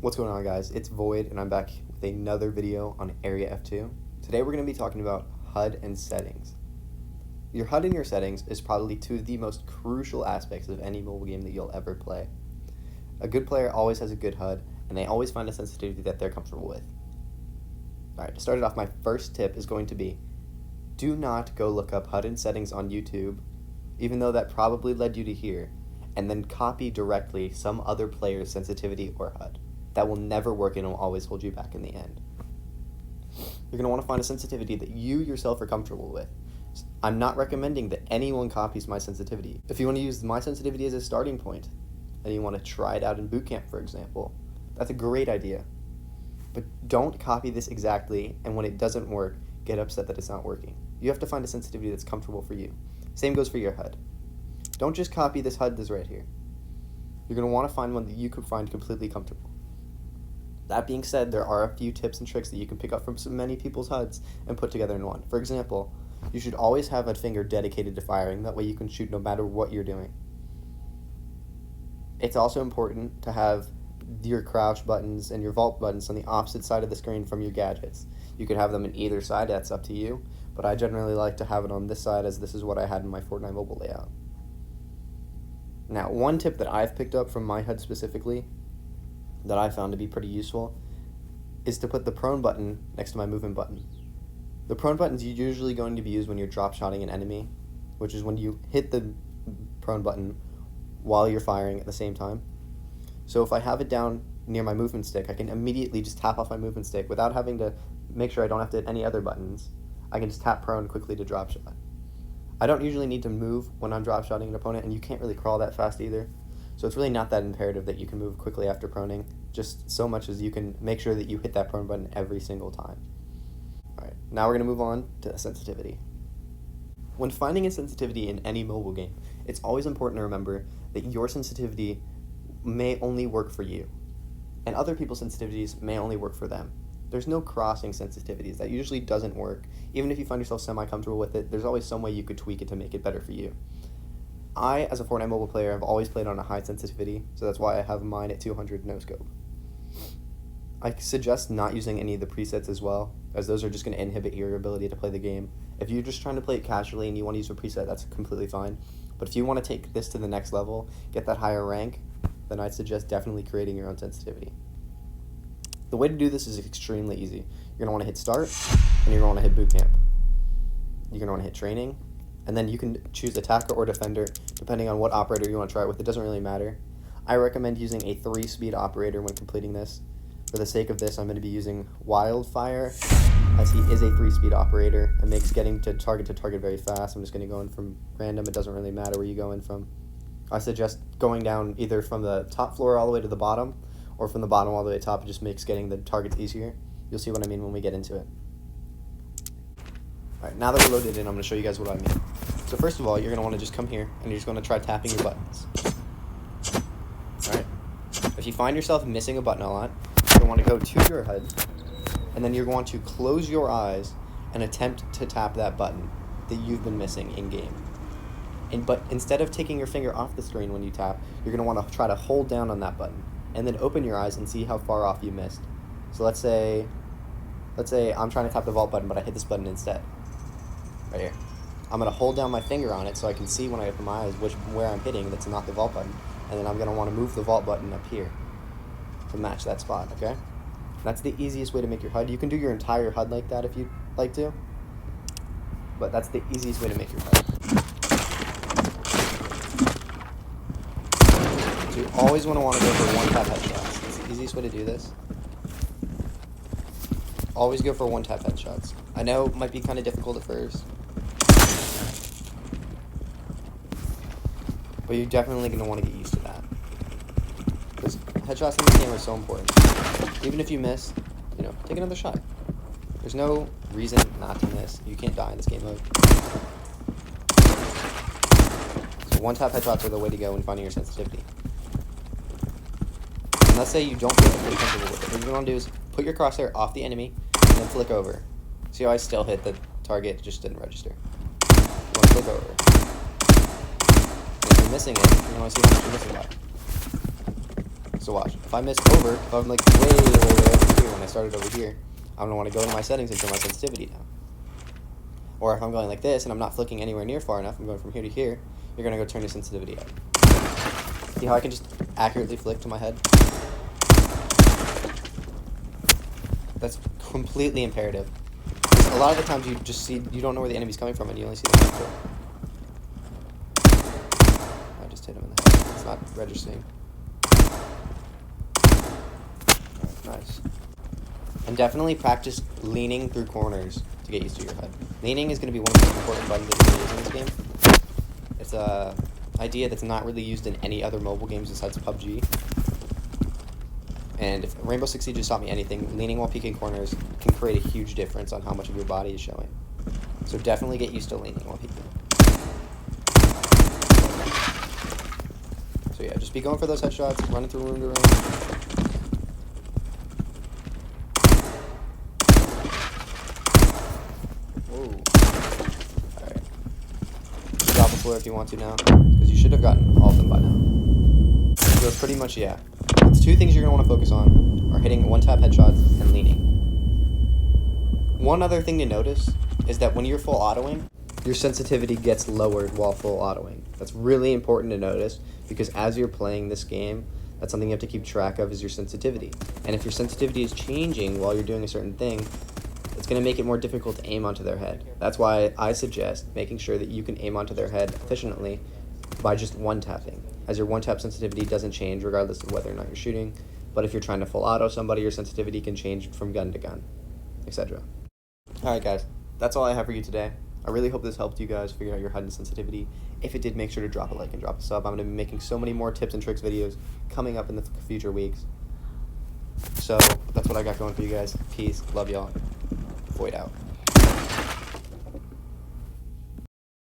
What's going on, guys? It's Void, and I'm back with another video on Area F2. Today we're going to be talking about HUD and settings. Your HUD and your settings is probably two of the most crucial aspects of any mobile game that you'll ever play. A good player always has a good HUD, and they always find a sensitivity that they're comfortable with. Alright, to start it off, my first tip is going to be, do not go look up HUD and settings on YouTube, even though that probably led you to here, and then copy directly some other player's sensitivity or HUD. That will never work and will always hold you back in the end. You're going to want to find a sensitivity that you yourself are comfortable with. I'm not recommending that anyone copies my sensitivity. If you want to use my sensitivity as a starting point, and you want to try it out in boot camp, for example, that's a great idea. But don't copy this exactly, and when it doesn't work, get upset that it's not working. You have to find a sensitivity that's comfortable for you. Same goes for your HUD. Don't just copy this HUD that's right here. You're going to want to find one that you can find completely comfortable. That being said, there are a few tips and tricks that you can pick up from so many people's HUDs and put together in one. For example, you should always have a finger dedicated to firing. That way you can shoot no matter what you're doing. It's also important to have your crouch buttons and your vault buttons on the opposite side of the screen from your gadgets. You could have them in either side, that's up to you, but I generally like to have it on this side, as this is what I had in my Fortnite mobile layout. Now, one tip that I've picked up from my HUD specifically that I found to be pretty useful is to put the prone button next to my movement button. The prone button is usually going to be used when you're drop shotting an enemy, which is when you hit the prone button while you're firing at the same time. So if I have it down near my movement stick, I can immediately just tap off my movement stick without having to make sure I don't have to hit any other buttons. I can just tap prone quickly to drop shot. I don't usually need to move when I'm drop shotting an opponent, and you can't really crawl that fast either. So it's really not that imperative that you can move quickly after proning, just so much as you can make sure that you hit that prone button every single time. Alright, now we're going to move on to sensitivity. When finding a sensitivity in any mobile game, it's always important to remember that your sensitivity may only work for you, and other people's sensitivities may only work for them. There's no crossing sensitivities. That usually doesn't work. Even if you find yourself semi-comfortable with it, there's always some way you could tweak it to make it better for you. I, as a Fortnite mobile player, have always played on a high sensitivity, so that's why I have mine at 200 no scope. I suggest not using any of the presets as well, as those are just going to inhibit your ability to play the game. If you're just trying to play it casually and you want to use a preset, that's completely fine. But if you want to take this to the next level, get that higher rank, then I'd suggest definitely creating your own sensitivity. The way to do this is extremely easy. You're going to want to hit start, and you're going to want to hit boot camp. You're going to want to hit training, and then you can choose attacker or defender, depending on what operator you want to try it with. It doesn't really matter. I recommend using a 3-speed operator when completing this. For the sake of this, I'm going to be using Wildfire, as he is a 3-speed operator. It makes getting to target very fast. I'm just going to go in from random. It doesn't really matter where you go in from. I suggest going down either from the top floor all the way to the bottom, or from the bottom all the way to the top. It just makes getting the targets easier. You'll see what I mean when we get into it. Alright, now that we're loaded in, I'm going to show you guys what I mean. So first of all, you're going to want to just come here, and you're just going to try tapping your buttons. Alright? If you find yourself missing a button a lot, you're going to want to go to your HUD, and then you're going to close your eyes and attempt to tap that button that you've been missing in-game. But instead of taking your finger off the screen when you tap, you're going to want to try to hold down on that button, and then open your eyes and see how far off you missed. So let's say I'm trying to tap the vault button, but I hit this button instead. Right here. I'm going to hold down my finger on it so I can see when I open my eyes where I'm hitting that's not the vault button. And then I'm going to want to move the vault button up here to match that spot, okay? That's the easiest way to make your HUD. You can do your entire HUD like that if you'd like to, but that's the easiest way to make your HUD. So you always want to go for one-tap headshots. That's the easiest way to do this. Always go for one-tap headshots. I know it might be kind of difficult at first, but you're definitely going to want to get used to that. Because headshots in this game are so important. Even if you miss, take another shot. There's no reason not to miss. You can't die in this game mode. So one-tap headshots are the way to go when finding your sensitivity. And let's say you don't feel pretty comfortable with it. What you're going to do is put your crosshair off the enemy, and then flick over. See how I still hit the target, just didn't register. You want to flick over. And if you're missing it, you want to see how much you're missing by. So watch. If I miss over, if I'm like way over here when I started over here, I'm gonna want to go into my settings and turn my sensitivity down. Or if I'm going like this and I'm not flicking anywhere near far enough, I'm going from here to here, you're gonna go turn your sensitivity up. See how I can just accurately flick to my head? That's completely imperative. A lot of the times you just see, you don't know where the enemy's coming from and you only see the head. I just hit him in the head. It's not registering. Nice. And definitely practice leaning through corners to get used to your HUD. Leaning is going to be one of the most important buttons that you use in this game. It's a idea that's not really used in any other mobile games besides PUBG. And if Rainbow Six Siege has taught me anything, leaning while peeking corners can create a huge difference on how much of your body is showing. So definitely get used to leaning while peeking. So yeah, just be going for those headshots, running through room to room. Whoa. Alright. Drop the floor if you want to now, because you should have gotten all of them by now. So it's pretty much, yeah. The two things you're going to want to focus on are hitting one-tap headshots and leaning. One other thing to notice is that when you're full autoing, your sensitivity gets lowered while full autoing. That's really important to notice because as you're playing this game, that's something you have to keep track of is your sensitivity. And if your sensitivity is changing while you're doing a certain thing, it's going to make it more difficult to aim onto their head. That's why I suggest making sure that you can aim onto their head efficiently by just one-tapping, as your one-tap sensitivity doesn't change regardless of whether or not you're shooting. But if you're trying to full auto somebody, your sensitivity can change from gun to gun, etc. Alright guys, that's all I have for you today. I really hope this helped you guys figure out your HUD and sensitivity. If it did, make sure to drop a like and drop a sub. I'm going to be making so many more tips and tricks videos coming up in the future weeks. So that's what I got going for you guys. Peace. Love y'all. Void out.